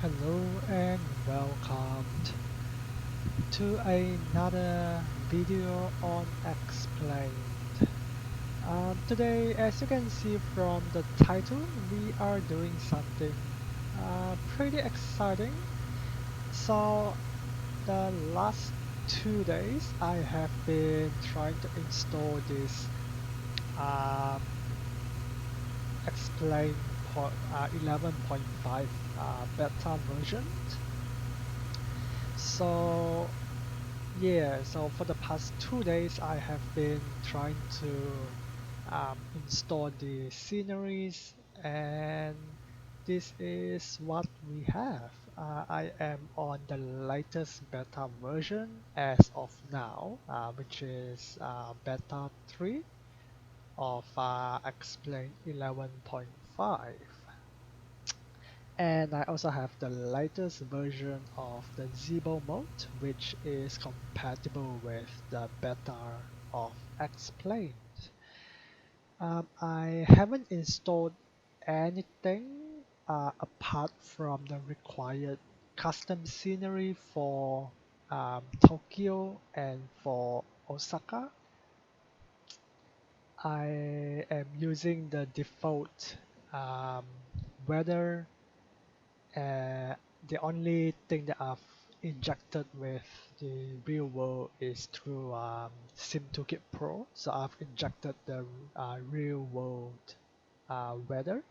Hello and welcome to another video on Explained. Today, as you can see from the title, we are doing something pretty exciting. So, the last 2 days, I have been trying to install this um, Explain 11.5 beta version. So yeah, so for the past 2 days, I have been trying to install the sceneries, and this is what we have. I am on the latest beta version as of now, which is beta 3 of Explain 11.5. And I also have the latest version of the Zibo mode, which is compatible with the beta of Explained. I haven't installed anything apart from the required custom scenery for Tokyo and for Osaka. I am using the default um, weather. Uh, the only thing that I've injected with the real world is through SimToolkit Pro. So I've injected the real world weather,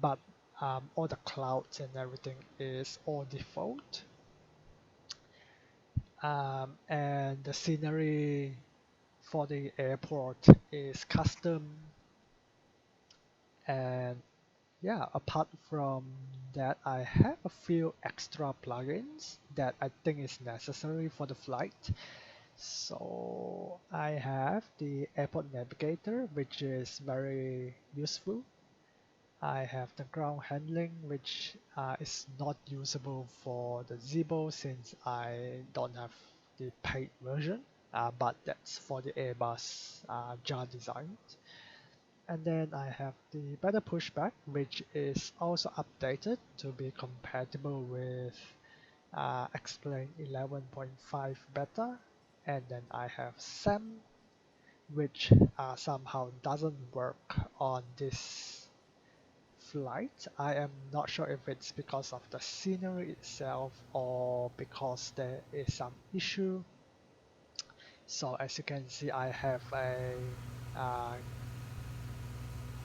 but all the clouds and everything is all default. And the scenery for the airport is custom. And yeah, apart from that, I have a few extra plugins that I think is necessary for the flight. So I have the airport navigator, which is very useful. I have the ground handling, which is not usable for the Zibo since I don't have the paid version, but that's for the Airbus JAR design. And then I have the better pushback, which is also updated to be compatible with Explain 11.5 beta. And then I have SAM, which somehow doesn't work on this flight. I am not sure if it's because of the scenery itself or because there is some issue. So as you can see, I have a uh,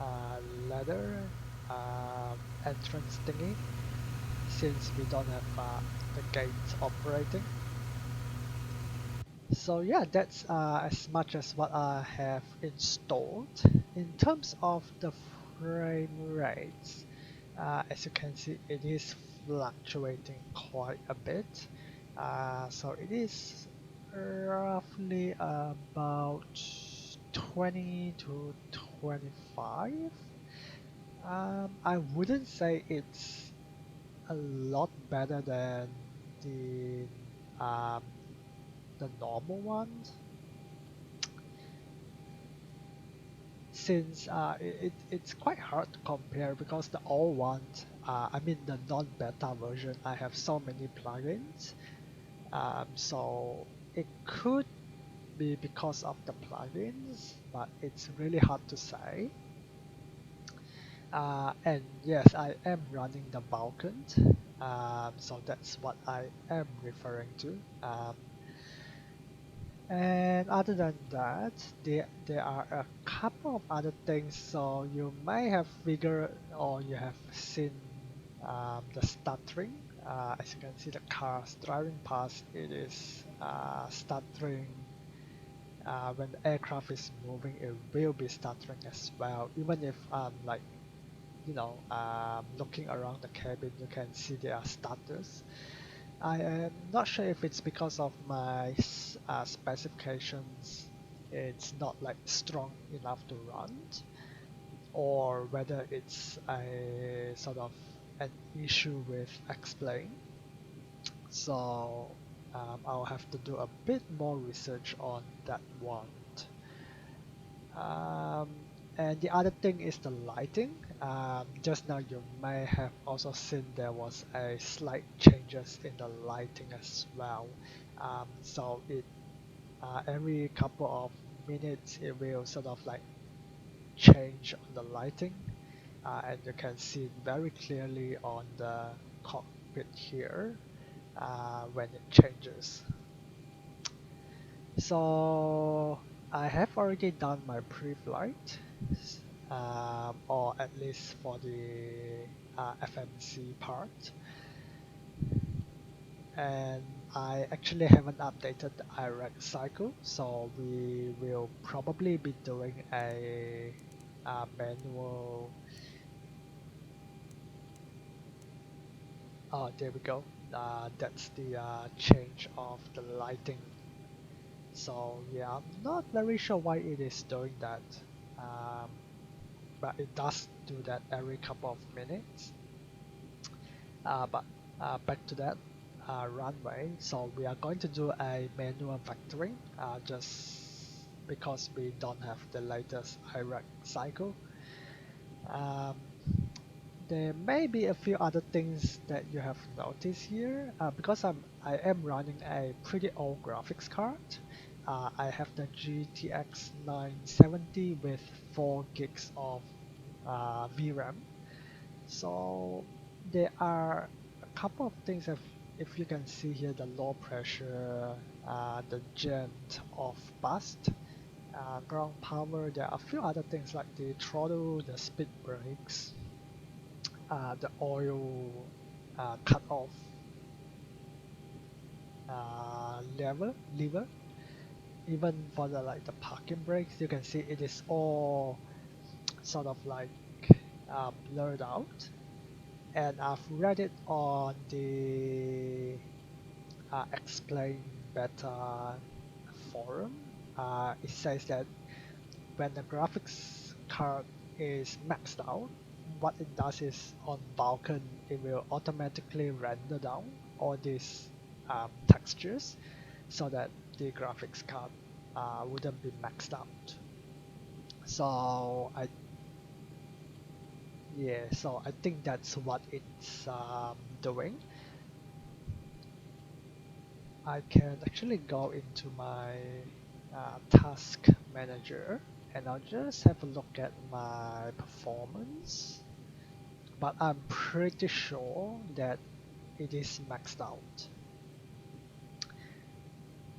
uh, ladder entrance thingy since we don't have the gate operating. So yeah, that's as much as what I have installed. In terms of the frame rates, as you can see, it is fluctuating quite a bit. So it is roughly about 20 to 25. I wouldn't say it's a lot better than the um, the normal ones, since it's quite hard to compare because the old ones, I mean the non-beta version, I have so many plugins. So it could be because of the plugins, but it's really hard to say. And yes, I am running the Vulcan, so that's what I am referring to. And other than that, there are a couple of other things. So you may have figured or you have seen the stuttering. As you can see, the car's driving past, it is stuttering. When the aircraft is moving, it will be stuttering as well. Even if like looking around the cabin, you can see there are stutters. I am not sure if it's because of my specifications, it's not like strong enough to run, or whether it's a sort of an issue with Explain. So I'll have to do a bit more research on that one. Um, And the other thing is the lighting. Just now you may have also seen there was a slight changes in the lighting as well. So it every couple of minutes it will sort of like change on the lighting, and you can see it very clearly on the cockpit here when it changes. So I have already done my pre-flight, or at least for the FMC part, and I actually haven't updated the IREC cycle, so we will probably be doing a manual. Oh, there we go. That's the change of the lighting. So yeah, I'm not very sure why it is doing that, um, but it does do that every couple of minutes. But back to that runway. So we are going to do a manual vectoring, just because we don't have the latest IREC cycle. Um, There may be a few other things that you have noticed here because I am running a pretty old graphics card. I have the GTX 970 with 4 gigs of VRAM. So there are a couple of things if you can see here, the low pressure, the gent of bust, ground power. There are a few other things like the throttle, the speed brakes, the oil cut off lever. Even for the like the parking brakes, you can see it is all sort of like blurred out. And I've read it on the Explain Better forum. It says that when the graphics card is maxed out, what it does is on Vulcan, it will automatically render down all these textures so that the graphics card wouldn't be maxed out. So so I think that's what it's doing. I can actually go into my task manager and I'll just have a look at my performance, but I'm pretty sure that it is maxed out.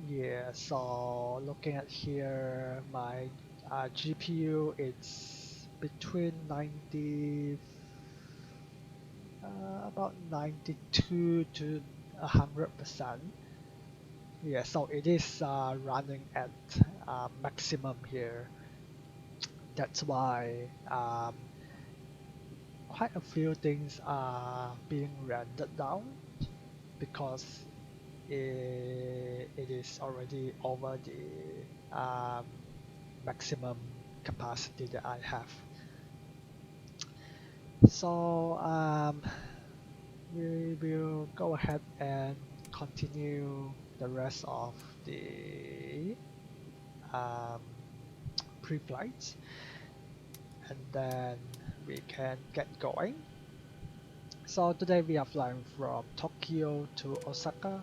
Yeah, so looking at here, my GPU, it's between 90, about 92 to 100%. Yeah, so it is running at maximum here. That's why quite a few things are being rendered down because it is already over the maximum capacity that I have. So we will go ahead and continue the rest of the um, pre-flights, and then we can get going. So today we are flying from Tokyo to Osaka.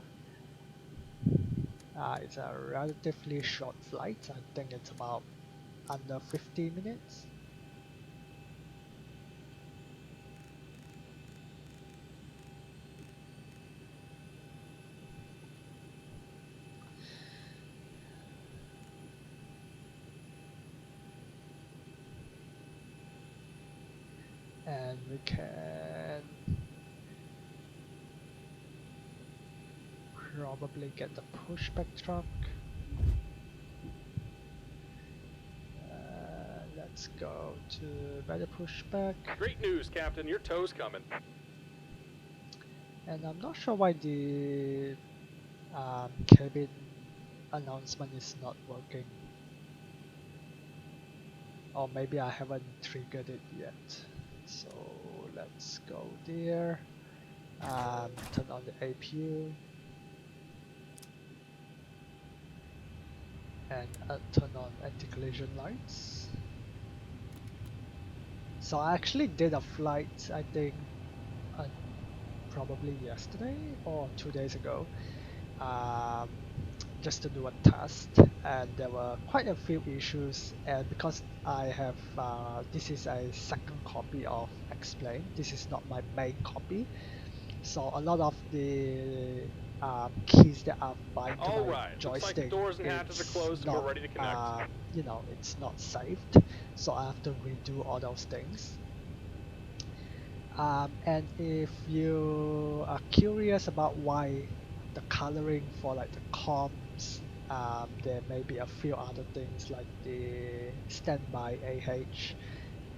It's a relatively short flight. I think it's about under 50 minutes. And we can probably get the pushback truck. Let's go to better pushback. Great news, Captain. Your tow's coming. And I'm not sure why the cabin announcement is not working. Or maybe I haven't triggered it yet. So let's go there. Turn on the APU. And turn on anti-collision lights. So I actually did a flight, I think, uh, probably yesterday or 2 days ago, um, just to do a test, and there were quite a few issues. And because I have this is a second copy of Explain, this is not my main copy, so a lot of the keys that are bind to All my right, looks like the joystick, doors and hatches are it's closed and we're not ready to connect. it's not saved, so I have to redo all those things. And if you are curious about why the coloring for like the comms, there may be a few other things like the standby AH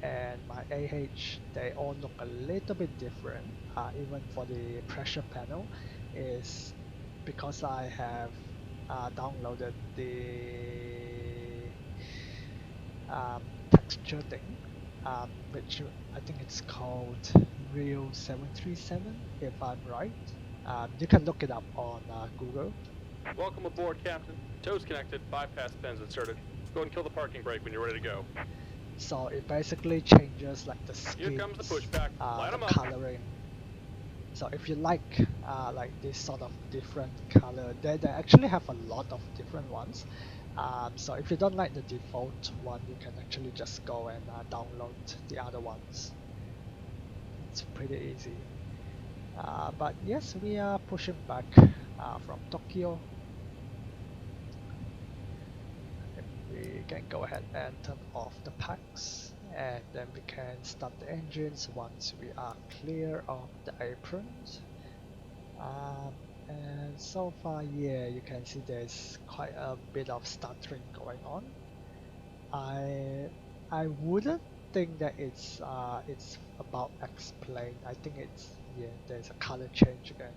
and my AH, they all look a little bit different. Even for the pressure panel, is because I have downloaded the um, texture thing, which I think it's called Real 737, if I'm right. You can look it up on Google. Welcome aboard, Captain. Toes connected, bypass pins inserted. Go ahead and kill the parking brake when you're ready to go. So it basically changes like the Here comes the skins, pushback. Light the 'em up. coloring. So if you like this sort of different color, they actually have a lot of different ones. So if you don't like the default one, you can actually just go and download the other ones. It's pretty easy. But yes, we are pushing back from Tokyo. We can go ahead and turn off the packs, and then we can start the engines once we are clear of the aprons. Um, and so far, yeah, you can see there's quite a bit of stuttering going on. I I wouldn't think that it's about explain. I think it's, yeah, there's a color change again.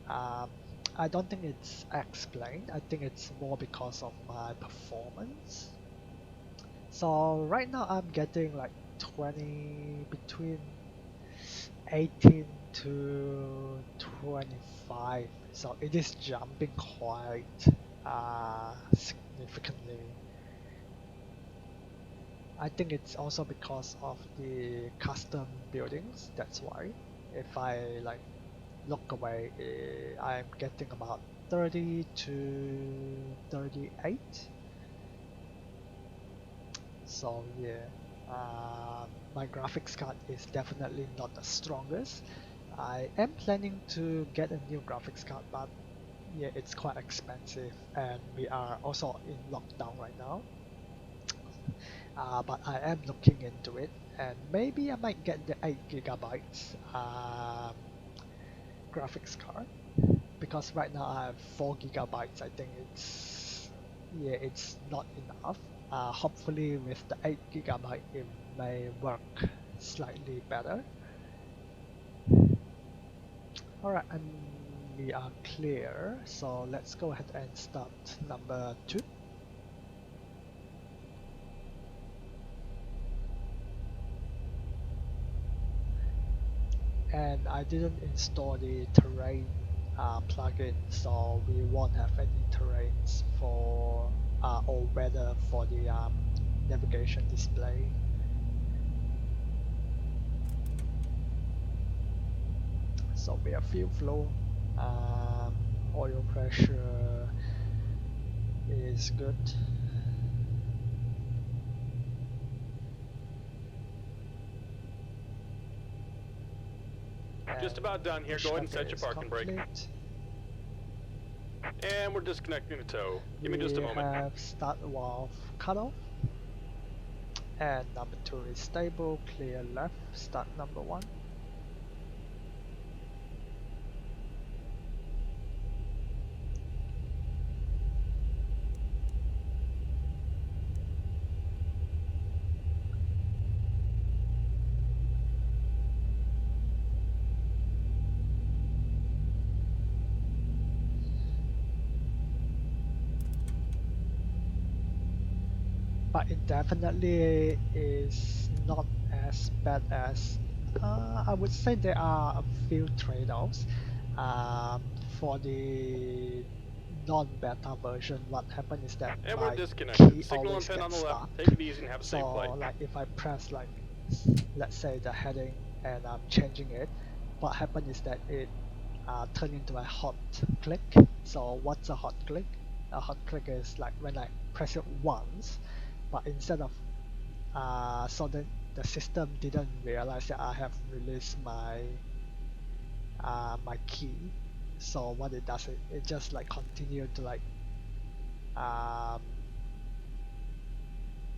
Um, I don't think it's explained. I think it's more because of my performance. So right now I'm getting like 20, between 18 to 25. So it is jumping quite significantly. I think it's also because of the custom buildings. That's why. If I like look away, I'm getting about 30 to 38. So yeah, my graphics card is definitely not the strongest. I am planning to get a new graphics card, but yeah, it's quite expensive, and we are also in lockdown right now. But I am looking into it, and maybe I might get the 8 gigabytes graphics card, because right now I have 4 gigabytes. I think it's, yeah, it's not enough. Hopefully with the 8 gigabyte it may work slightly better. Alright, and we are clear, so let's go ahead and start number 2. And I didn't install the terrain plugin, so we won't have any terrains for or weather for the navigation display. So we have fuel flow, oil pressure is good. Just about done here. Go ahead and set your Is parking brake. complete. And we're disconnecting the tow. Give me We just a moment. have start valve cutoff, and number 2 is stable, clear left, start number 1. But it definitely is not as bad as, I would say there are a few trade-offs. Um, for the non-beta version, what happened is that And we're my disconnected. key Signal and always pin on gets the left. stuck. Take it easy and have a safe So flight. like if I press like let's say the heading, and I'm changing it, what happened is that it turned into a hot click. So what's a hot click? A hot click is like when I press it once, but instead of so then the system didn't realize that I have released my key. So what it does, it just like continue to like um,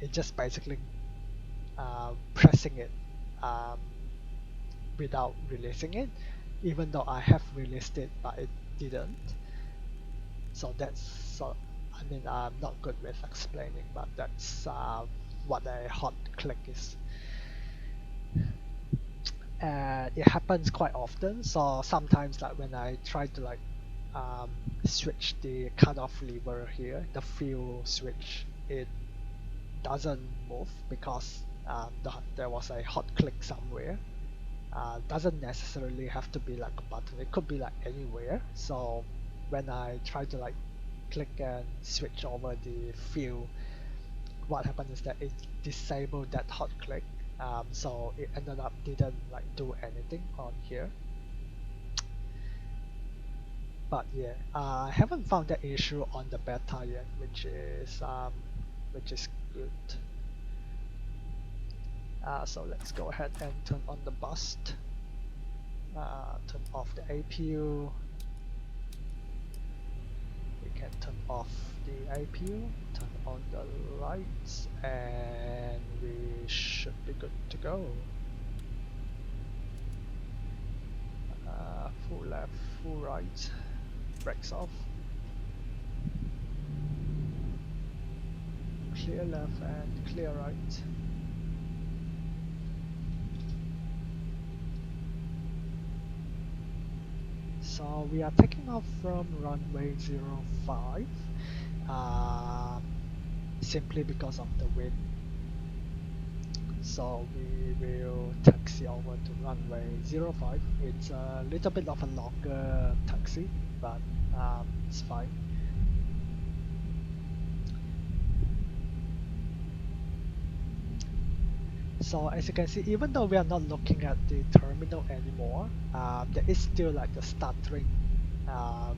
it just basically pressing it um, without releasing it, even though I have released it, but it didn't. So that's so. I mean, I'm not good with explaining, but that's what a hot click is. And it happens quite often. So sometimes, like when I try to like um, switch the cutoff lever here, the fuel switch, it doesn't move because there was a hot click somewhere. Doesn't necessarily have to be like a button. It could be like anywhere. So when I try to like click and switch over the field, what happened is that it disabled that hot click. So it ended up didn't like do anything on here. But yeah, I haven't found that issue on the beta yet, which is good. So let's go ahead and turn on the bust. Turn off the APU. We can turn off the APU, turn on the lights, and we should be good to go. Full left, full right, brakes off, clear left and clear right. So we are taking off from runway 05 uh, simply because of the wind. So we will taxi over to runway 05. It's a little bit of a longer taxi, but it's fine. So as you can see, even though we are not looking at the terminal anymore, there is still like the stuttering,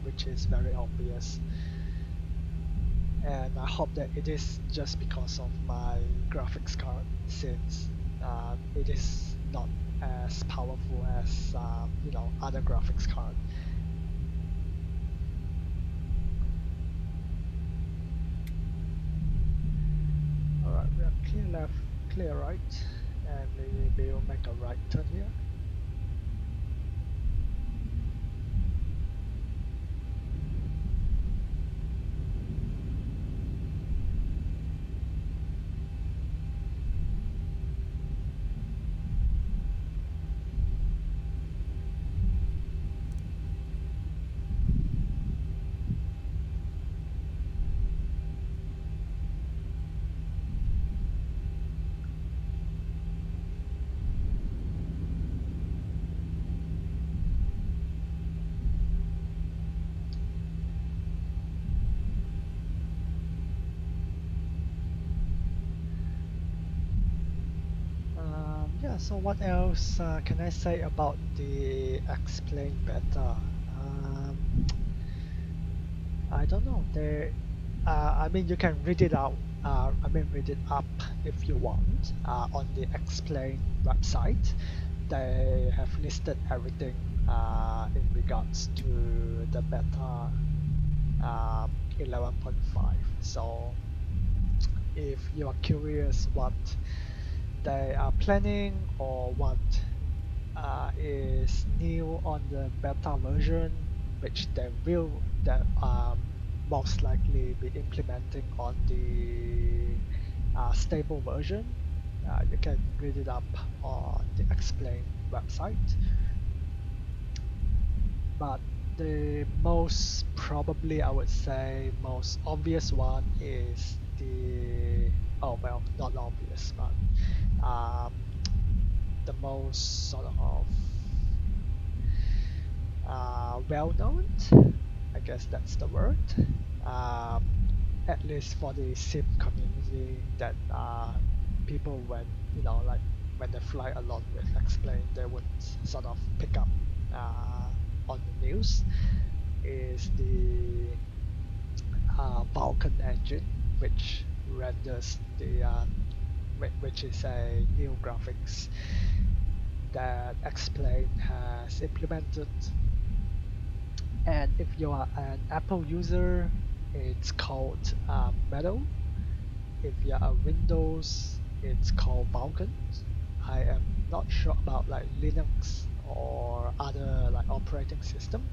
which is very obvious. And I hope that it is just because of my graphics card, since it is not as powerful as other graphics card. Alright, we are clear left, clear right, and we will make a right turn here. Yeah, so what else can I say about the explain better? I don't know. I mean, you can read it out. Read it up if you want on the explain website. They have listed everything in regards to the beta 11.5. So if you are curious what they are planning or what is new on the beta version, which they will that most likely be implementing on the stable version. You can read it up on the explain website. But the most probably I would say most obvious one is the not obvious, but um, the most sort of well known, I guess that's the word, um, at least for the sim community, that people when like when they fly along with X-plane, they would sort of pick up on the news is the Vulcan engine, which renders the which is a new graphics that X-plane has implemented. And if you are an Apple user, it's called Meadow. If you're a Windows, it's called Vulcan. I am not sure about like Linux or other like operating system.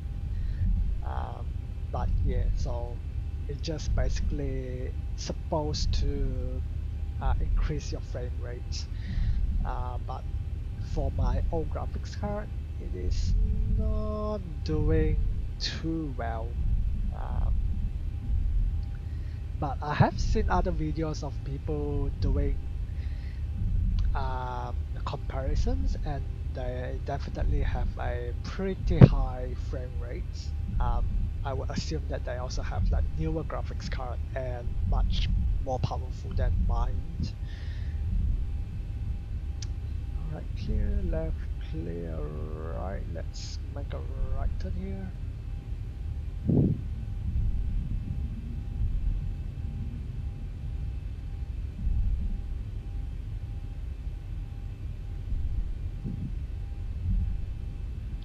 Um, but yeah, so it's just basically supposed to increase your frame rate. But for my own graphics card, it is not doing too well. Um, but I have seen other videos of people doing comparisons, and they definitely have a pretty high frame rate. Um, I would assume that they also have like newer graphics card and much more powerful than mine. Alright, clear left, clear right. Let's make a right turn here.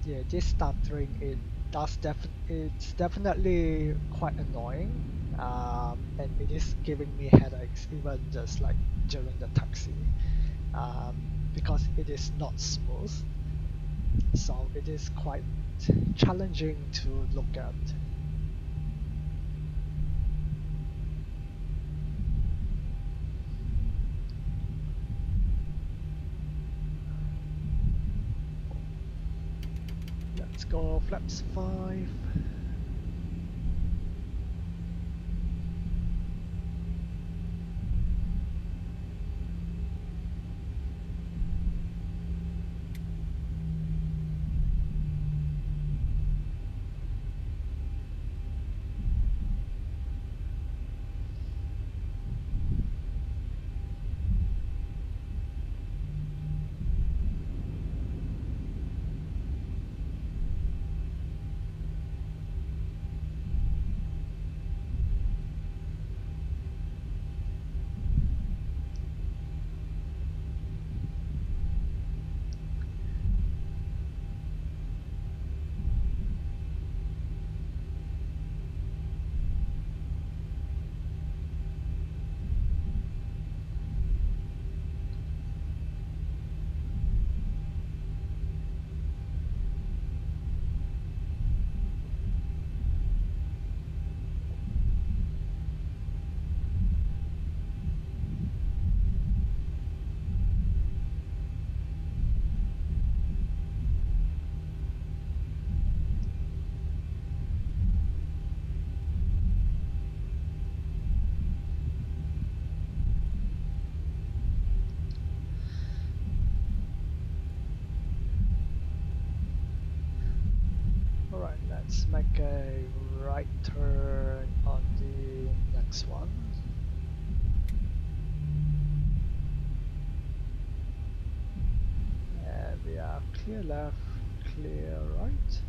Yeah, this stuttering it's definitely quite annoying, and it is giving me headaches even just like during the taxi, um, because it is not smooth, so it is quite challenging to look at. Let's go flaps 5. Alright, let's make a right turn on the next one. And we are clear left, clear right.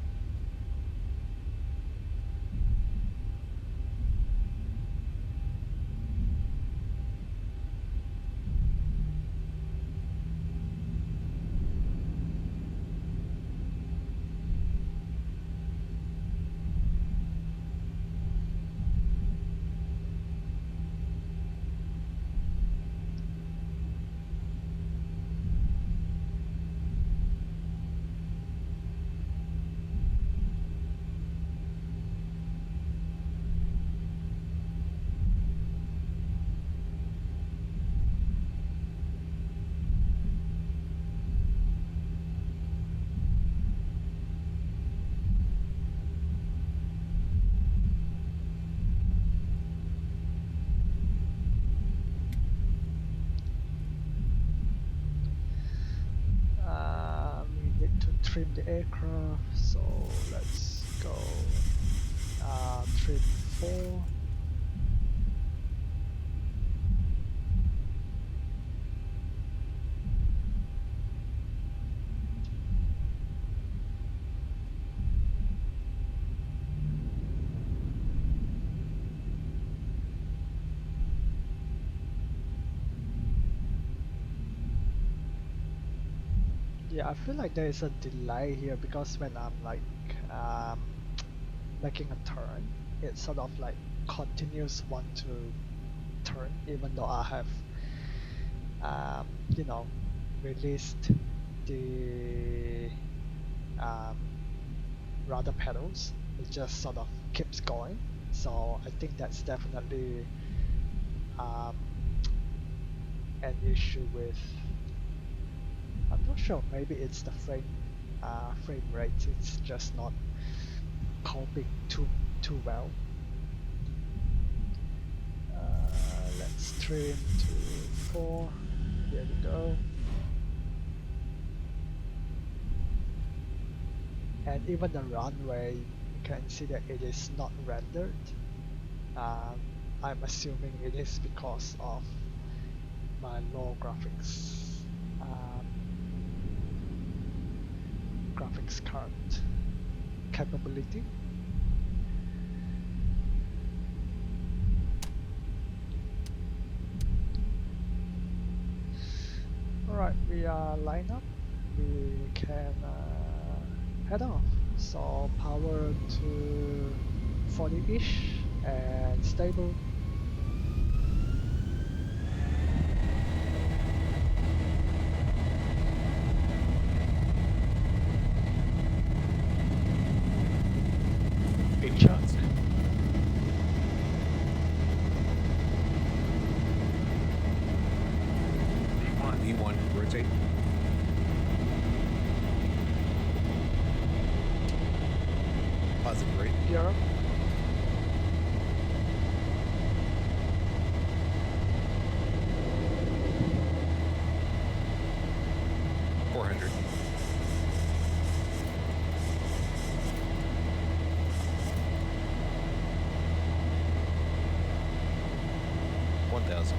We need to trim the aircraft, so let's go trim 4. Yeah, I feel like there is a delay here because when I'm like um, making a turn, it sort of like continues want to turn even though I have you know released the um, rudder pedals. It just sort of keeps going. So I think that's definitely um, an issue with. I'm not sure. Maybe it's the frame rate. It's just not coping too well. Let's trim to 4. Here we go. And even the runway, you can see that it is not rendered. Um, I'm assuming it is because of my low um, graphics card capability. Alright, we are lined up. We can head off. So power to 40-ish and stable. Shots. V1, rotate. Positive rate. Gear up. $400. $1,000.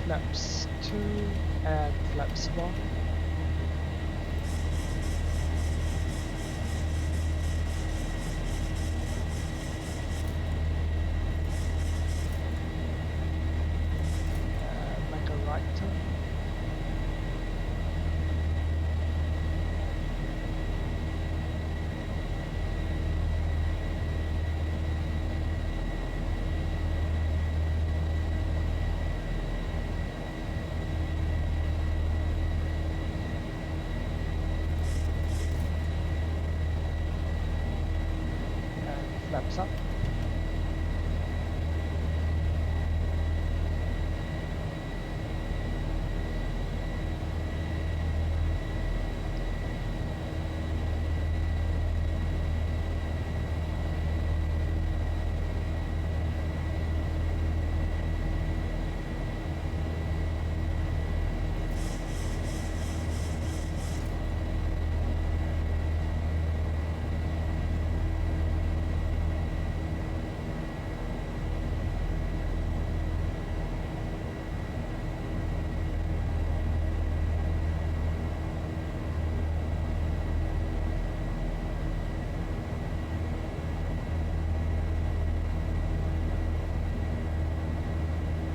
Flaps 2 and flaps 1. Make a right turn. And flaps up.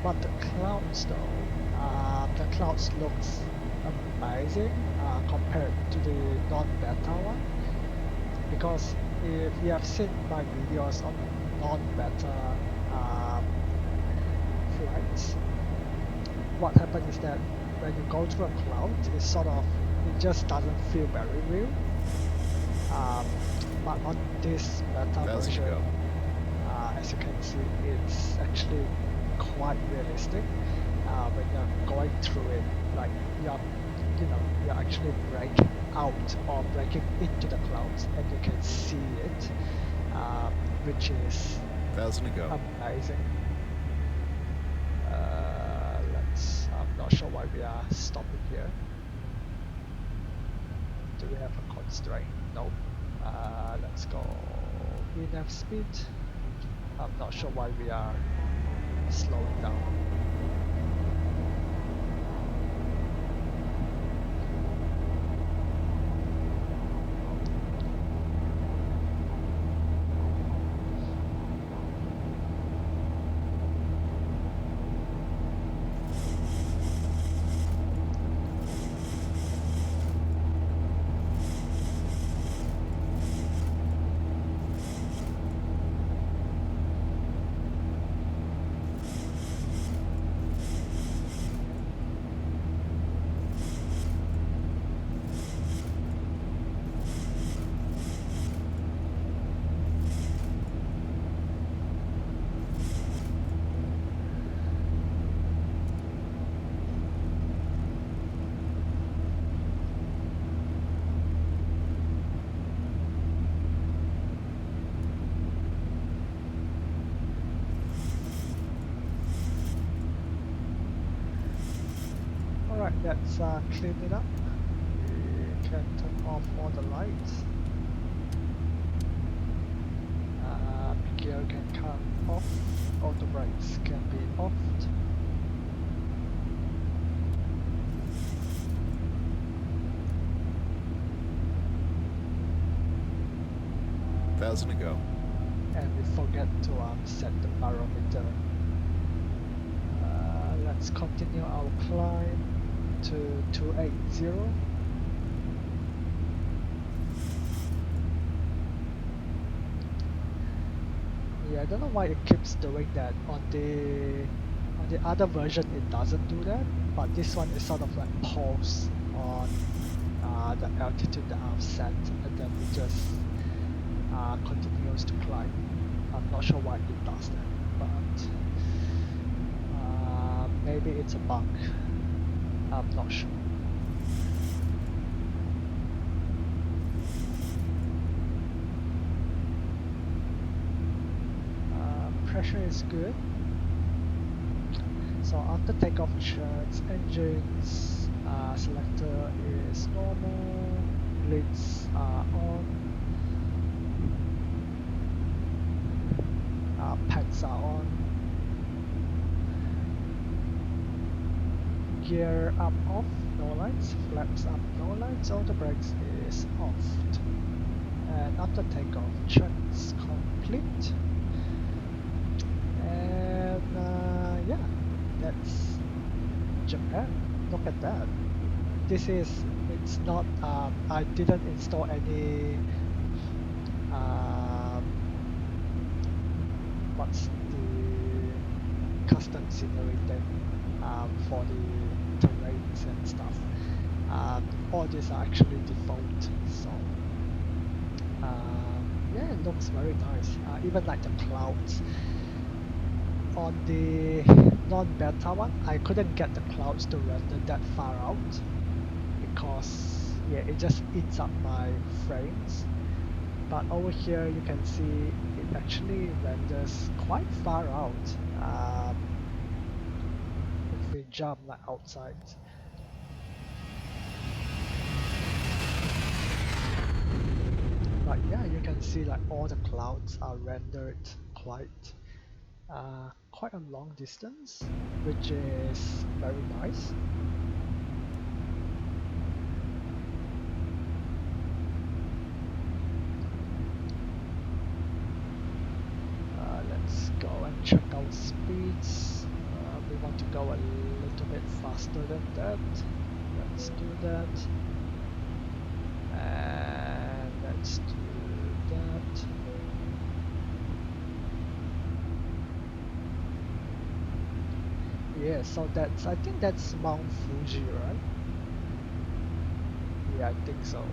But the clouds though, the clouds looks amazing compared to the non-beta one. Because if you have seen my videos on non-beta um, flights, what happens is that when you go through a cloud, it just doesn't feel very real. But on this beta version, as you can see, it's actually quite realistic when you're going through it. Like you're actually breaking out or breaking into the clouds, and you can see it, which is 1,000 to go. amazing. I'm not sure why we are stopping here. Do we have a constraint? Nope. Let's go VNAV speed. I'm not sure why we are slowing down. Alright, let's clean it up. We can turn off all the lights. Gear can come off. Auto brakes can be offed. Thousand to go. And we forget to set the barometer. Let's continue our climb to 280. Yeah, I don't know why it keeps doing that. On the other version it doesn't do that, but this one is sort of like pause on the altitude that I've set, and then it just continues to climb. I'm not sure why it does that, but maybe it's a bug. I'm not sure. Pressure is good. So after takeoff checks, engines selector is normal, lights are on, packs are on, gear up off, no lights, flaps up, no lights, auto brakes is off. And after takeoff checks complete. And yeah, that's Japan. Look at that. It's not, I didn't install any, what's the custom scenery thing for the terrains and stuff. All these are actually default, so yeah, it looks very nice. Even like the clouds. On the non-beta one, I couldn't get the clouds to render that far out because yeah, it just eats up my frames. But over here you can see it actually renders quite far out if we jump like outside. But yeah, you can see like all the clouds are rendered quite a long distance, which is very nice. Let's go and check our speeds. We want to go a little bit faster than that. Let's do that. And let's do that. Yeah, so I think that's Mount Fuji, right? Yeah, I think so.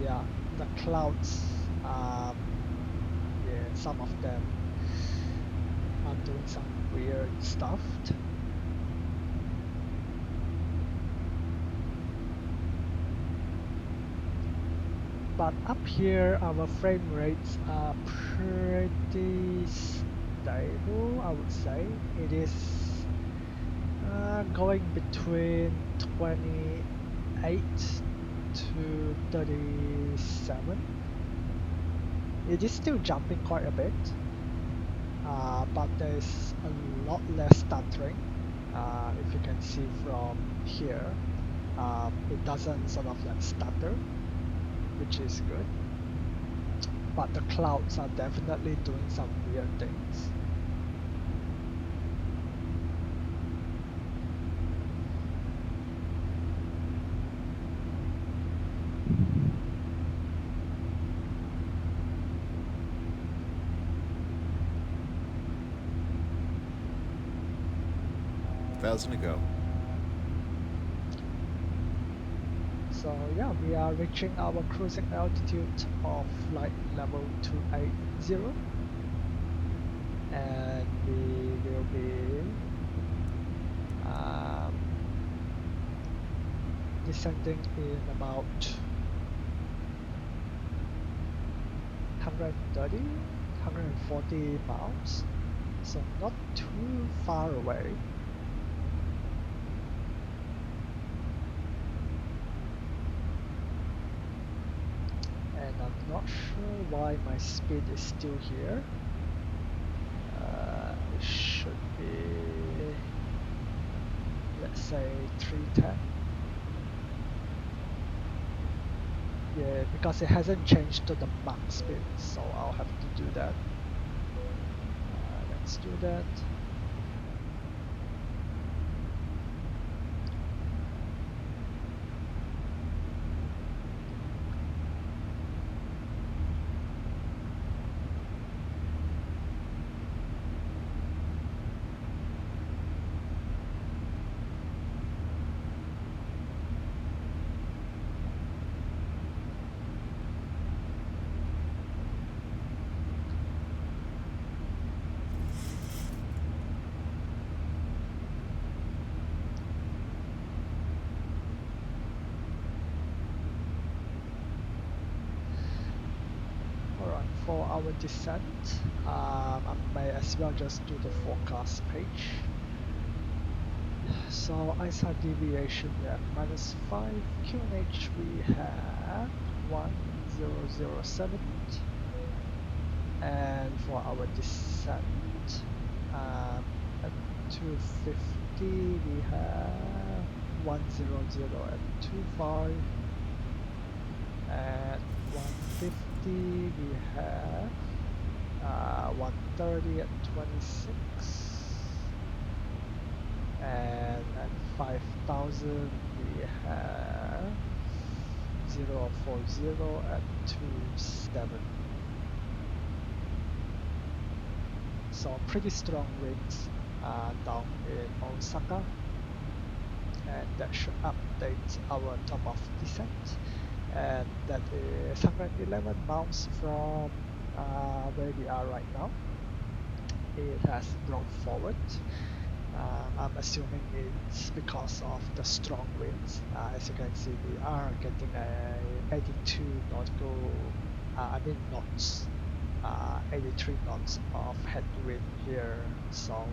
Yeah, the clouds, yeah, some of them are doing some weird stuff. But up here, our frame rates are pretty stable, I would say. It is Going between 28 to 37. It is still jumping quite a bit, but there's a lot less stuttering. If you can see from here, it doesn't sort of like stutter, which is good. But the clouds are definitely doing some weird things. Thousand to go. So yeah, we are reaching our cruising altitude of flight level 280, and we will be descending in about 130, 140 miles, so not too far away. And I'm not sure why my speed is still here. It should be, let's say, 310. Yeah, because it hasn't changed to the max speed, so I'll have to do that. Let's do that. Alright, for our descent, I may as well just do the forecast page. So ISA deviation we have -5, QNH we have 1007, and for our descent at 250 we have 100 at 25, at 150 we have 130 at 26, and at 5000 we have 040 at 27. So pretty strong winds down in Osaka, and that should update our top of descent, and that is 111 miles from where we are right now. It has brought forward. I'm assuming it's because of the strong winds. As you can see, we are getting a 82 nautical, knots, 83 knots of headwind here. So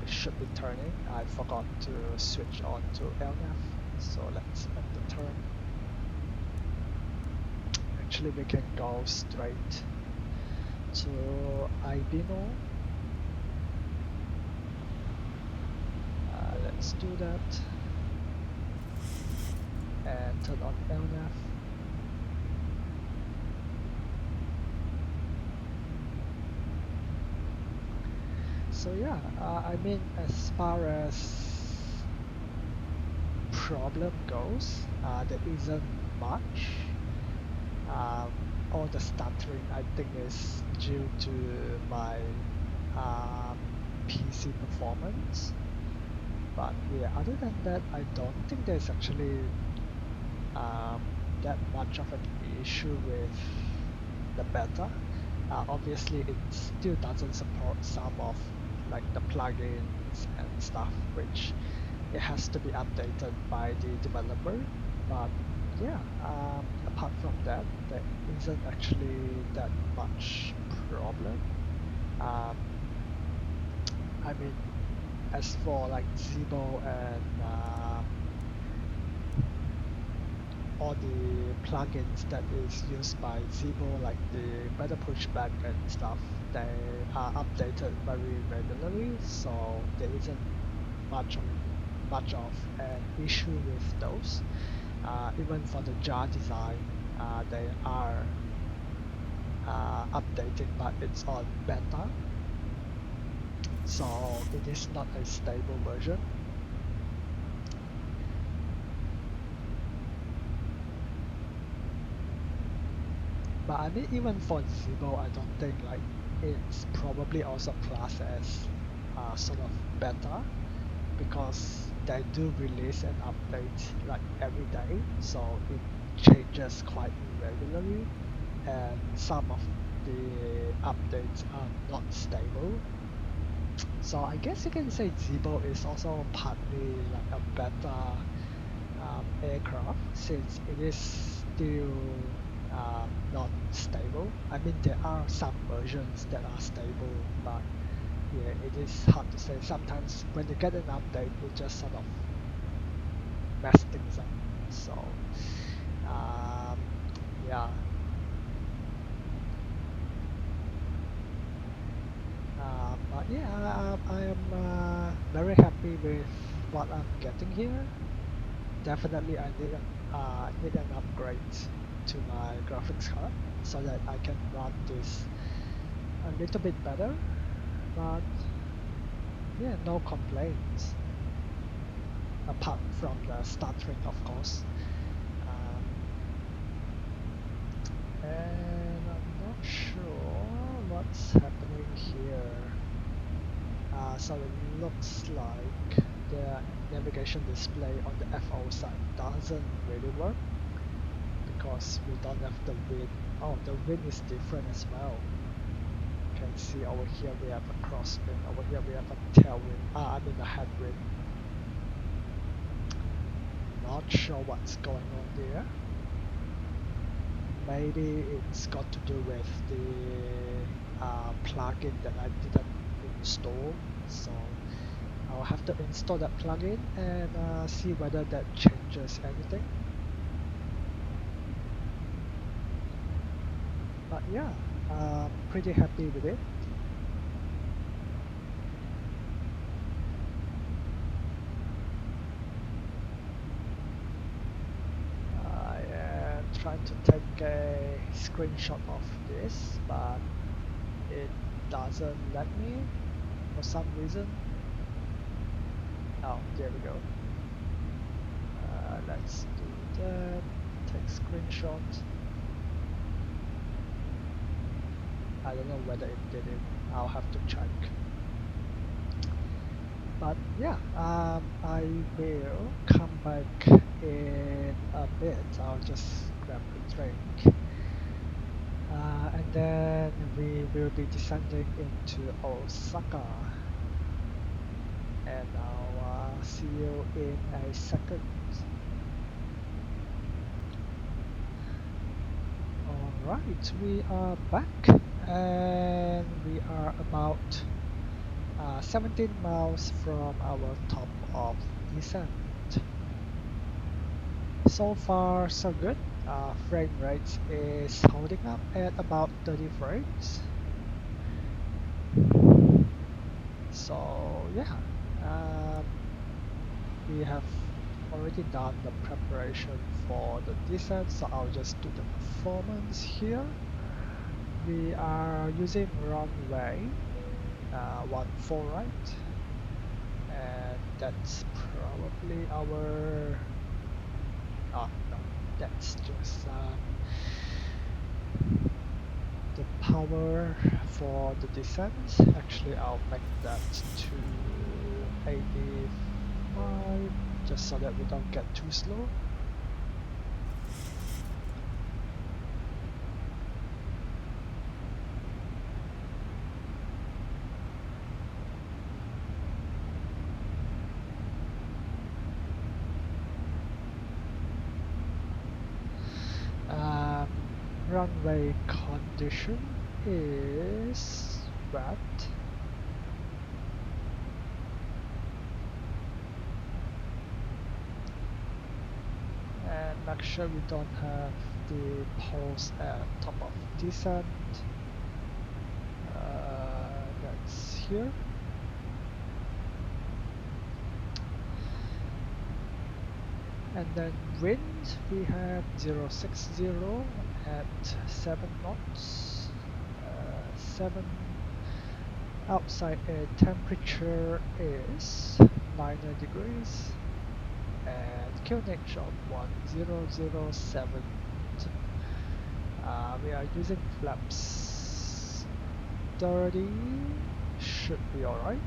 we should be turning. I forgot to switch on to LNAV, so let's make the turn. Actually, we can go straight to Ibino. Let's do that and turn on LNAV. So yeah, as far as problem goes, there isn't much. All the stuttering I think is due to my PC performance. But yeah, other than that, I don't think there's actually that much of an issue with the beta. Obviously, it still doesn't support some of like the plugins and stuff, which it has to be updated by the developer. But yeah, apart from that, there isn't actually that much problem. Um, I mean, as for like Zibo and all the plugins that is used by Zibo, like the better pushback and stuff, they are updated very regularly, so there isn't much of an issue with those. Even for the jar design, they are updating, but it's on beta, so it is not a stable version. But I mean, even for Zibo, I don't think like it's probably also classed as sort of beta, because they do release an update like every day, so it changes quite regularly, and some of the updates are not stable. So I guess you can say Zibo is also partly like a beta aircraft, since it is still not stable. I mean, there are some versions that are stable, but yeah, it is hard to say. Sometimes when you get an update, it just sort of mess things up. So um, yeah, but yeah, I am very happy with what I'm getting here. Definitely, I need an upgrade to my graphics card so that I can run this a little bit better. But yeah, no complaints apart from the stuttering, of course. Um, and I'm not sure what's happening here. So it looks like the navigation display on the FO side doesn't really work because we don't have the wind. Oh, the wind is different as well. You can see over here we have a crosswind, over here we have a tailwind, I mean a headwind. Not sure what's going on there. Maybe it's got to do with the plugin that I didn't install, so I'll have to install that plugin and see whether that changes anything. But yeah, I'm pretty happy with it. I am trying to take a screenshot of this, but it doesn't let me for some reason. Oh, there we go. Let's do that. Take screenshot. I don't know whether it did it. I'll have to check. But yeah, I will come back in a bit. I'll just grab a drink. And then we will be descending into Osaka. And I'll see you in a second. Alright, we are back and we are about 17 miles from our top of descent. So far so good. Frame rate is holding up at about 30 frames. So yeah, um, we have already done the preparation for the descent, so I'll just do the performance here. We are using runway 14 right, and that's probably our no, that's just the power for the descent. Actually, I'll make that to 85 just so that we don't get too slow. Runway condition is wet. make sure we don't have the poles at top of descent. That's here. And then wind, we have 060 at 7 knots. 7. Outside air temperature is 90 degrees. And QNH of 1007. We are using flaps 30, should be alright.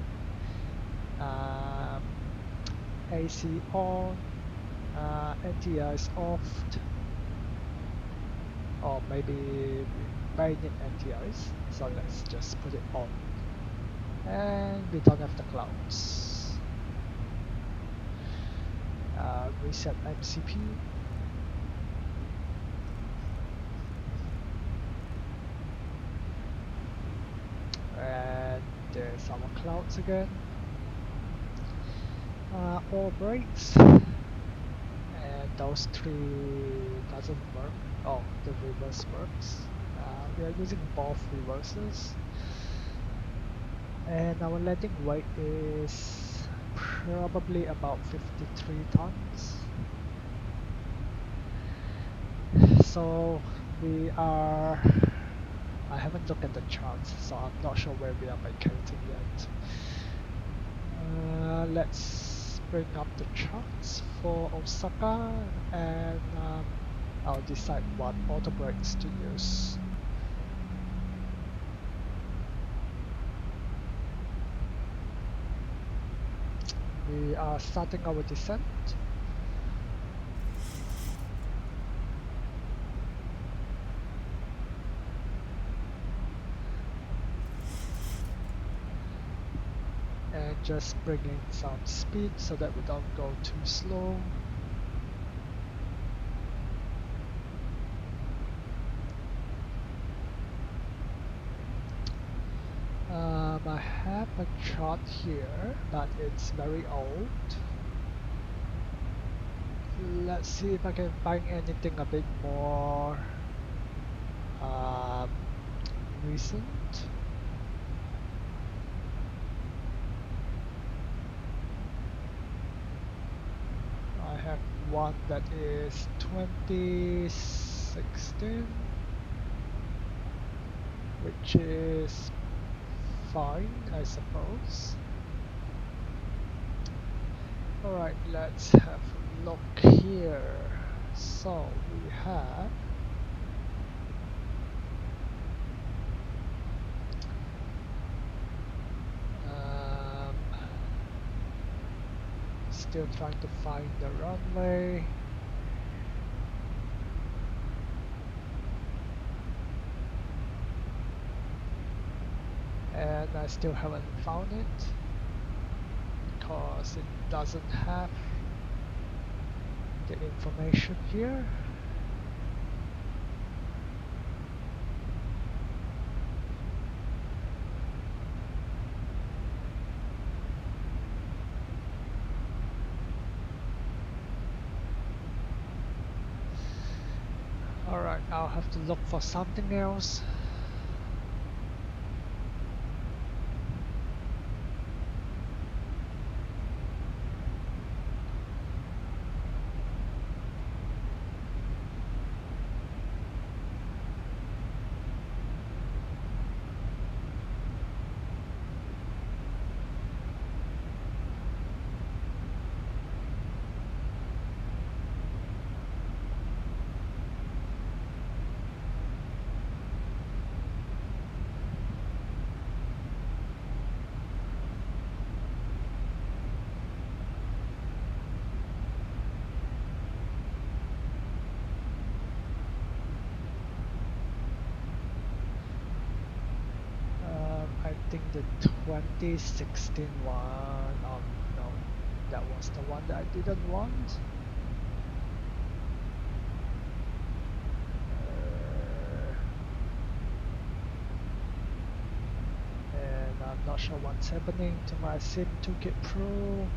AC on, NTI is off, or maybe we may need NTIs, so let's just put it on. And we don't have the clouds. Reset MCP. And there's our clouds again. All brakes. And those 3 doesn't work. Oh, the reverse works. We are using both reverses. And our landing weight is probably about 53 tons. So we are, I haven't looked at the charts, so I'm not sure where we are vacating yet. Let's bring up the charts for Osaka, and I'll decide what auto brakes to use. We are starting our descent. And just bringing some speed so that we don't go too slow. I have a chart here, but it's very old. Let's see if I can find anything a bit more recent. I have one that is 2016, which is fine, I suppose. Alright, let's have a look here. So we have still trying to find the runway. And I still haven't found it because it doesn't have the information here. Alright, I'll have to look for something else. I think the 2016 one, oh no, that was the one that I didn't want. And I'm not sure what's happening to my Sim Toolkit Pro.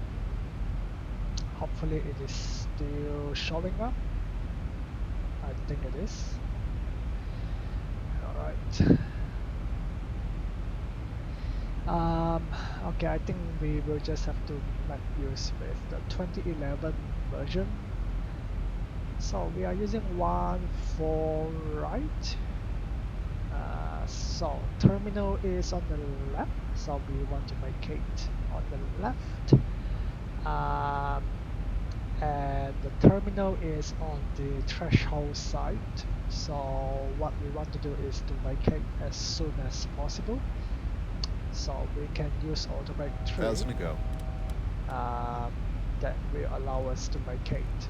Hopefully it is still showing up. I think it is. Alright. Okay, I think we will just have to make use with the 2011 version. So we are using 1 4 right. So terminal is on the left, so we want to make it on the left. Um, and the terminal is on the threshold side. So what we want to do is to make it as soon as possible. So we can use automatic 3 1,000 to go. that will allow us to make it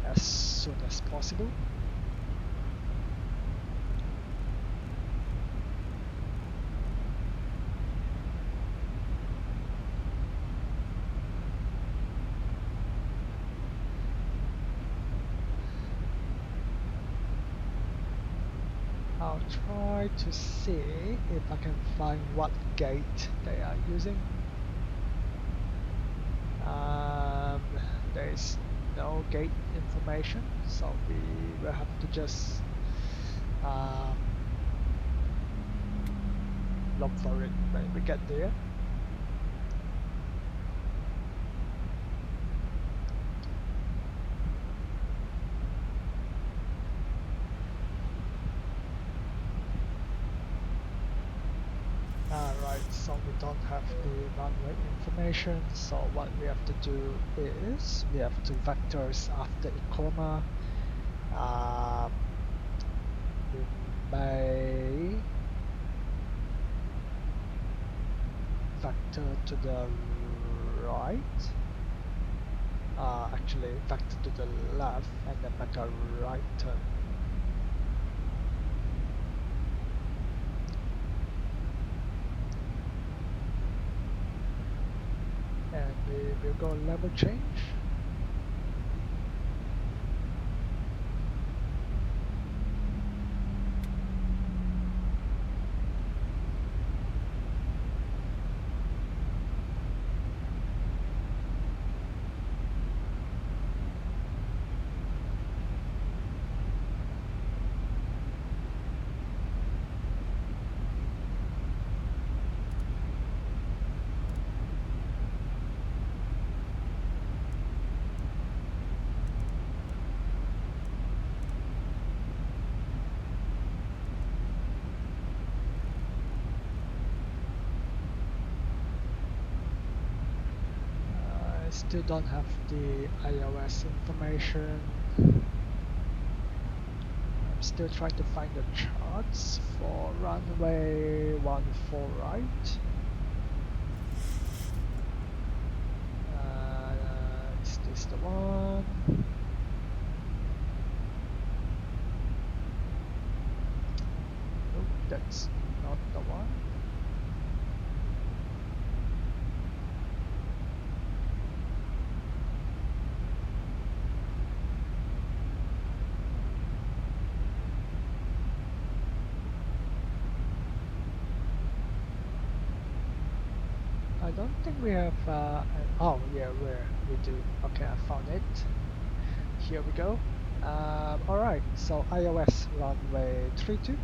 as soon as possible. I'll try to see if I can find what gate they are using. Um, there is no gate information, so we will have to just um, look for it when we get there. Right, so we don't have the runway information, so what we have to do is we have to vectors after a comma. We may vector to the right, actually vector to the left and then make a right turn. And we will go level change. I still don't have the iOS information. I'm still trying to find the charts for runway 14 right. Is this the one? Nope, that's not the one. I don't think we have, oh yeah, we do. Okay, I found it. Here we go. Alright, so iOS runway 32.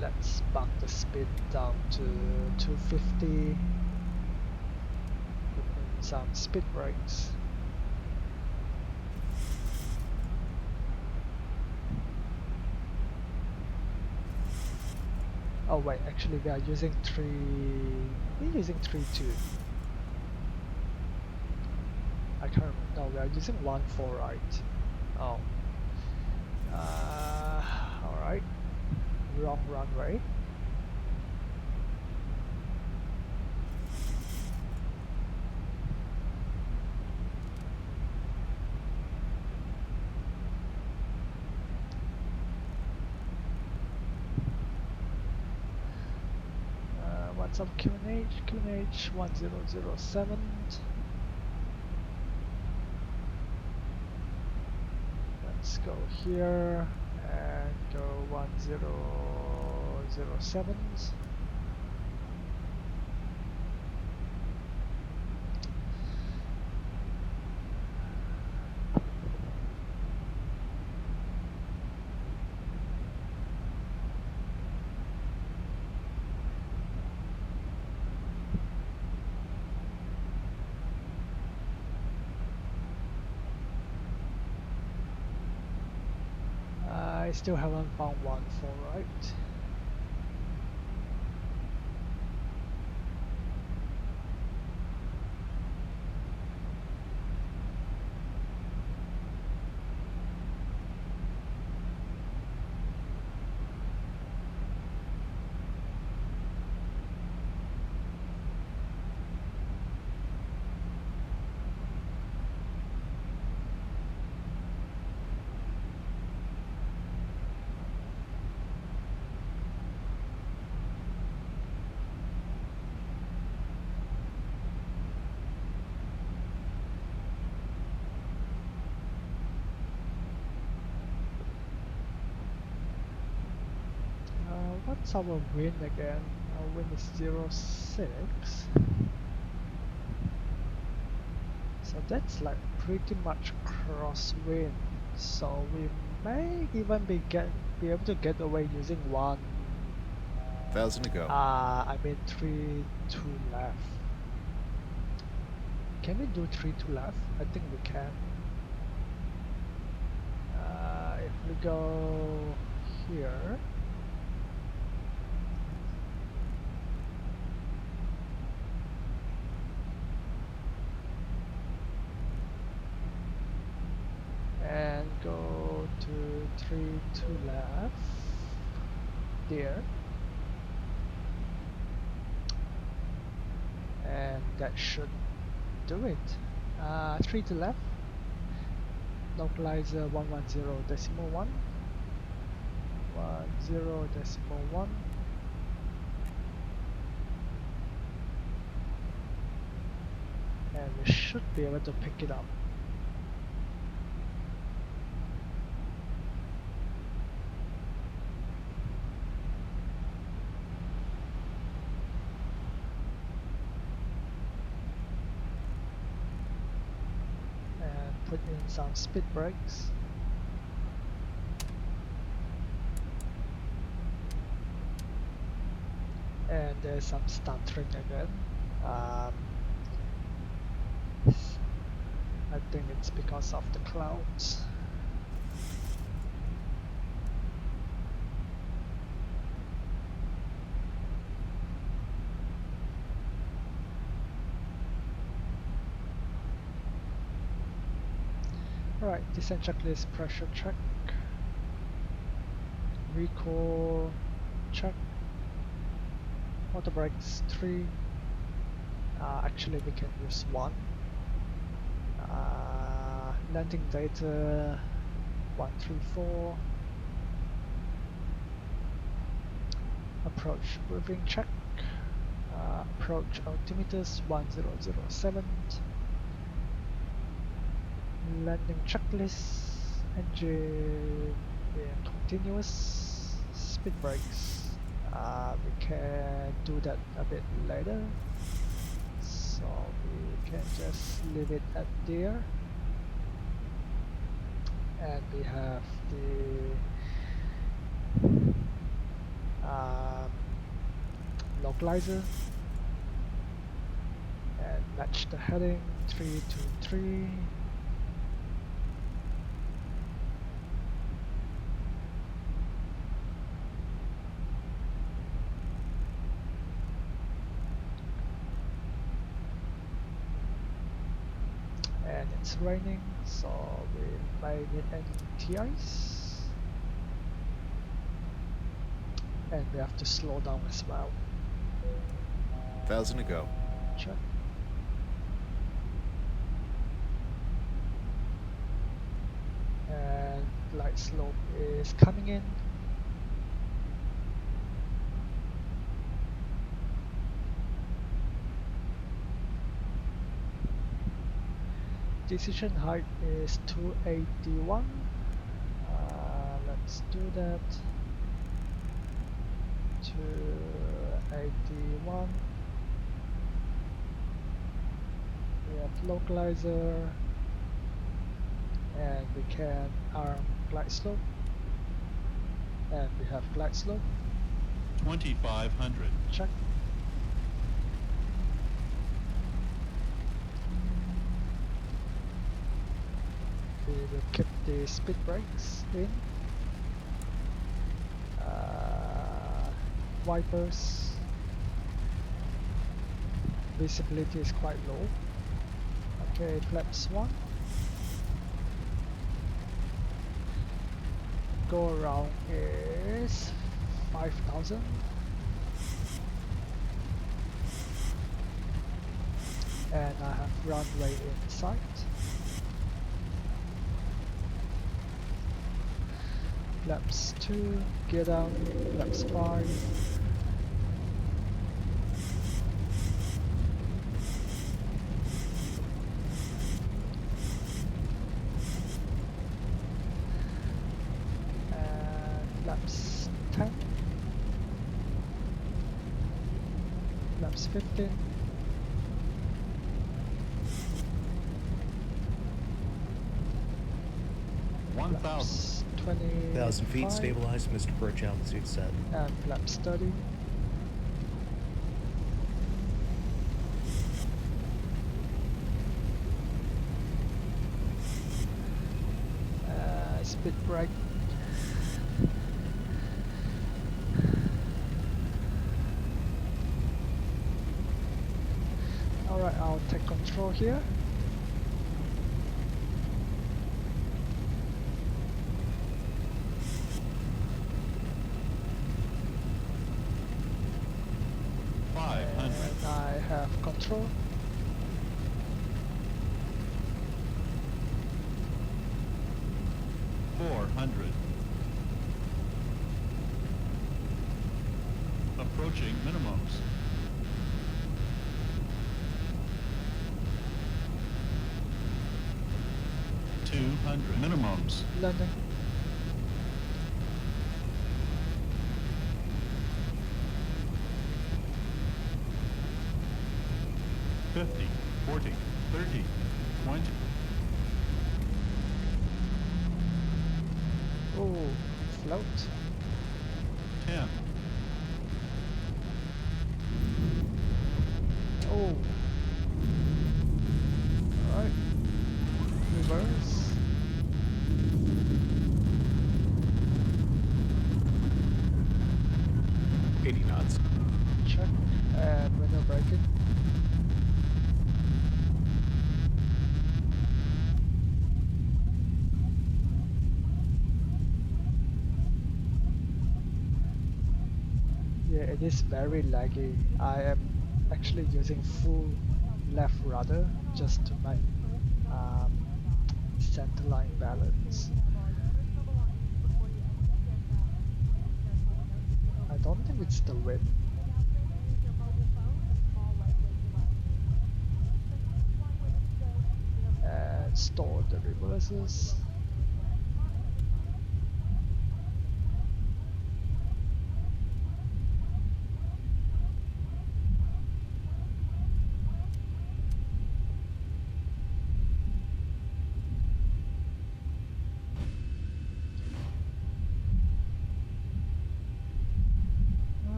Let's bump the speed down to 250. Put in some speed brakes. Oh wait, actually we are using 3, we're using 3.2. I can't remember, no, we are using 1.4 right. Oh. Alright. Wrong runway. What's up QNH? QNH 1007. Let's go here and go 1007. still haven't found one for right. What's our wind again? Our wind is 06. So that's like pretty much crosswind. So we may even be able to get away using 1,000 to go. I mean 3 to left. Can we do 3 to left? I think we can. If we go here. And go to 3 to left there, and that should do it. 3 to left, localizer 110.1, 10.1, and we should be able to pick it up. Put in some speed brakes. And there's some stuttering again. I think it's because of the clouds. Alright, descent checklist, pressure check, recall check, motor brakes 3, actually we can use 1, landing data 134, approach briefing check, approach altimeters 1007, landing checklist, engine in continuous, speed brakes. We can do that a bit later, so we can just leave it at there. And we have the localizer, and match the heading 323. And it's raining, so we may need any TIs, and we have to slow down as well. 1,000 to go. Check. And light slope is coming in. Decision height is 281. Let's do that. 281. We have localizer, and we can arm glide slope, and we have glide slope. 2,500. Check. We will keep the speed brakes in. wipers. Visibility is quite low. Okay, flaps 1. Go around is 5,000. And I have runway in sight. Flaps 2, gear down, flaps 5. And flaps 10. Flaps 15. 1,000. 1,000 feet, 25. stabilized, Mr. Perch, altitude set. And flaps 30. Speed brake. Alright, I'll take control here. And I have control. Approaching minimums. 200 minimums. Landing. $50, $40, $30, $20. Oh, float. 10. Oh. Alright. Reverse. knots. Check. And window braking. Yeah, it is very laggy. I am actually using full left rudder just to make centerline balance. I don't think it's the wind. And store the reverses.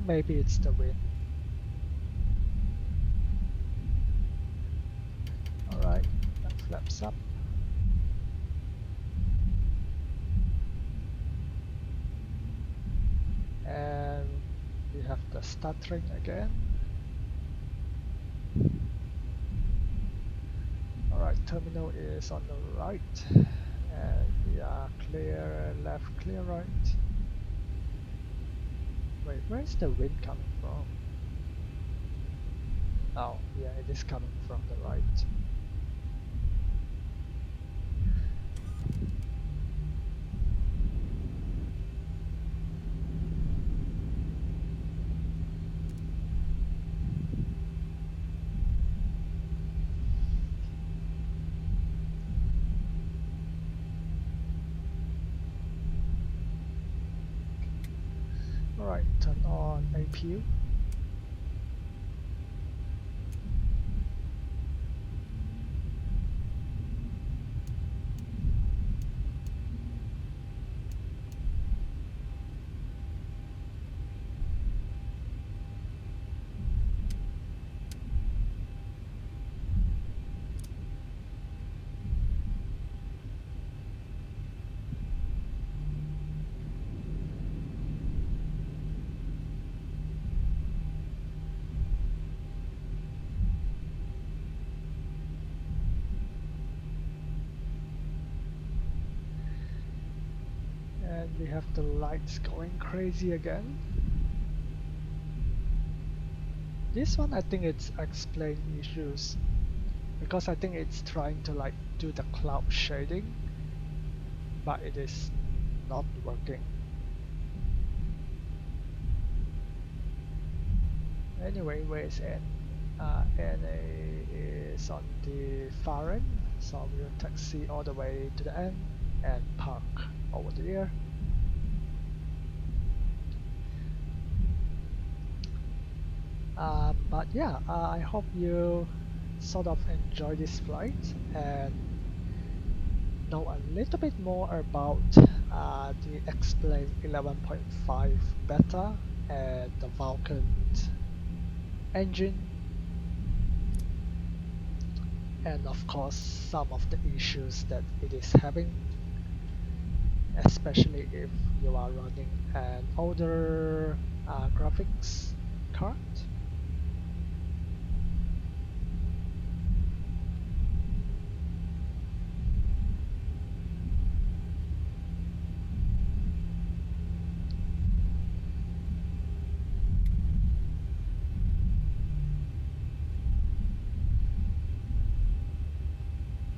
Maybe it's the wind. Alright, that flaps up. And we have the stuttering again. Alright, terminal is on the right. And we are clear left, clear right. Wait, where is the wind coming from? Oh, yeah, it is coming from the right. Alright, turn on APU. we have the lights going crazy again. This one I think it's explain issues because I think it's trying to like do the cloud shading, but it is not working. Anyway, where's N? NA is on the far end, so we'll taxi all the way to the end and park over there. But yeah, I hope you sort of enjoy this flight and know a little bit more about the X-Plane 11.5 beta and the Vulcan engine, and of course some of the issues that it is having, especially if you are running an older graphics card.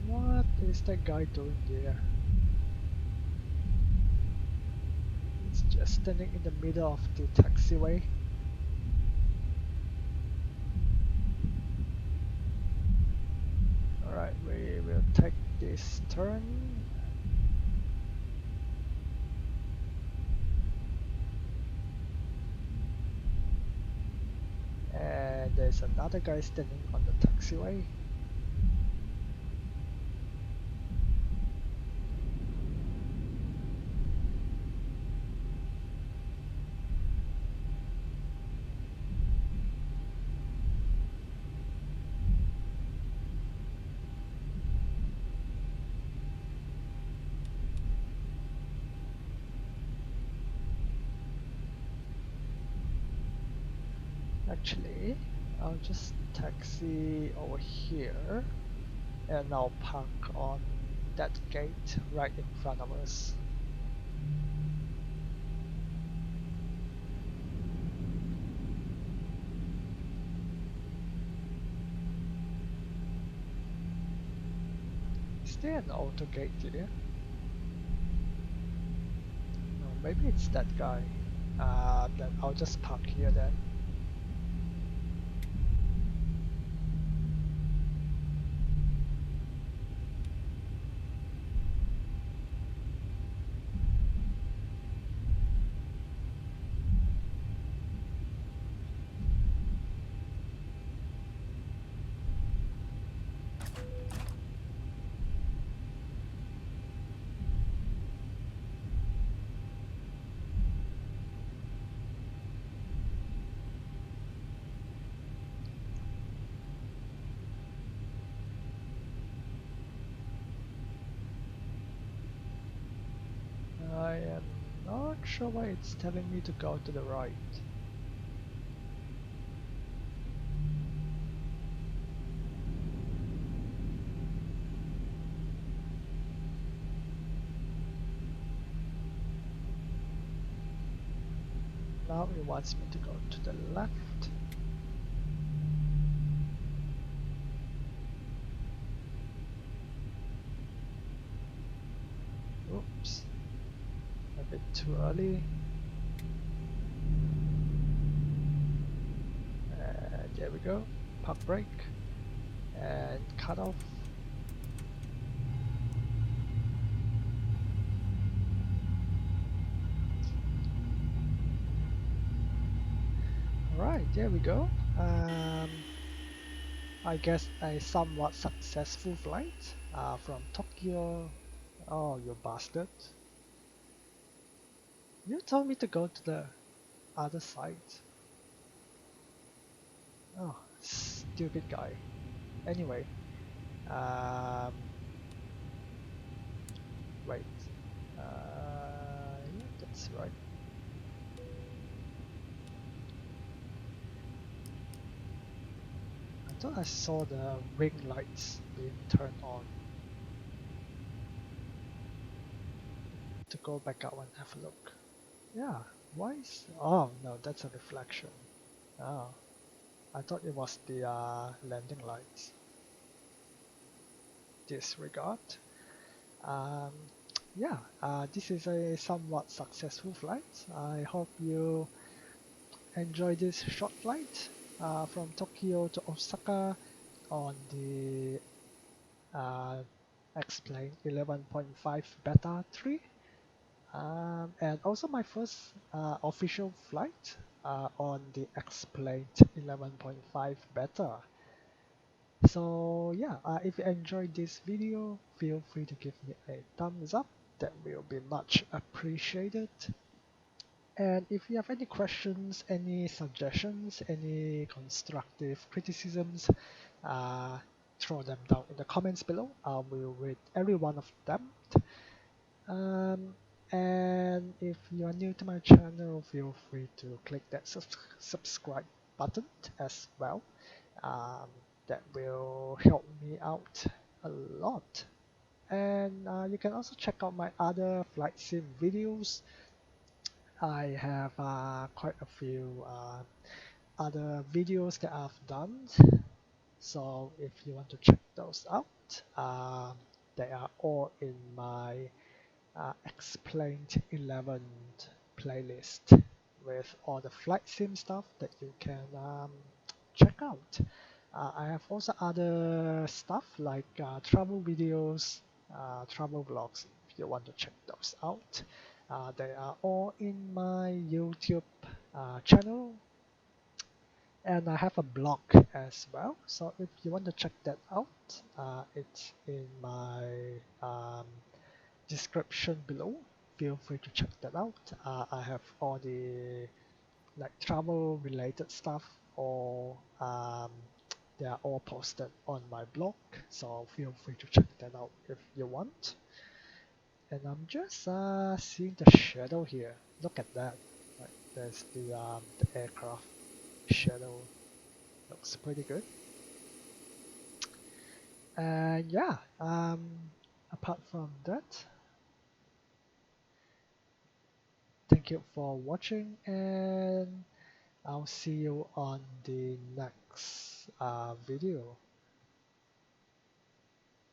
What is that guy doing there? He's just standing in the middle of the taxiway. Alright, we will take this turn. And there's another guy standing on the taxiway. Actually, I'll just taxi over here and I'll park on that gate right in front of us. Is there an auto gate here? No, maybe it's that guy. Then I'll just park here then. I am not sure why it's telling me to go to the right. Now it wants me to go to the left. Oops, a bit too early. There we go. Park brake and cut off. Alright, there we go. I guess a somewhat successful flight from Tokyo. Oh, you bastard. You told me to go to the other side. Oh, stupid guy. Anyway, um, wait. Yeah, that's right. I thought I saw the ring lights being turned on. to go back out and have a look. Yeah, why is... Oh, no, that's a reflection. Oh, I thought it was the landing lights. Disregard. Um, yeah, this is a somewhat successful flight. I hope you enjoy this short flight from Tokyo to Osaka on the X-Plane 11.5 Beta 3. And also my first official flight on the X-Plane 11.5 Beta. So yeah, if you enjoyed this video, feel free to give me a thumbs up. That will be much appreciated. And if you have any questions, any suggestions, any constructive criticisms, uh, throw them down in the comments below. I will read every one of them. Um, and if you are new to my channel, feel free to click that subscribe button as well. Um, that will help me out a lot. And you can also check out my other flight sim videos. I have quite a few other videos that I've done. So if you want to check those out, they are all in my Explained 11 playlist with all the flight sim stuff that you can check out. I have also other stuff like travel videos, travel vlogs if you want to check those out. They are all in my YouTube channel, and I have a blog as well. So if you want to check that out, it's in my description below. Feel free to check that out. I have all the like travel related stuff, or they are all posted on my blog. So feel free to check that out if you want. And I'm just seeing the shadow here. Look at that. Like, there's the aircraft shadow. Looks pretty good. And yeah, apart from that, thank you for watching, and I'll see you on the next video.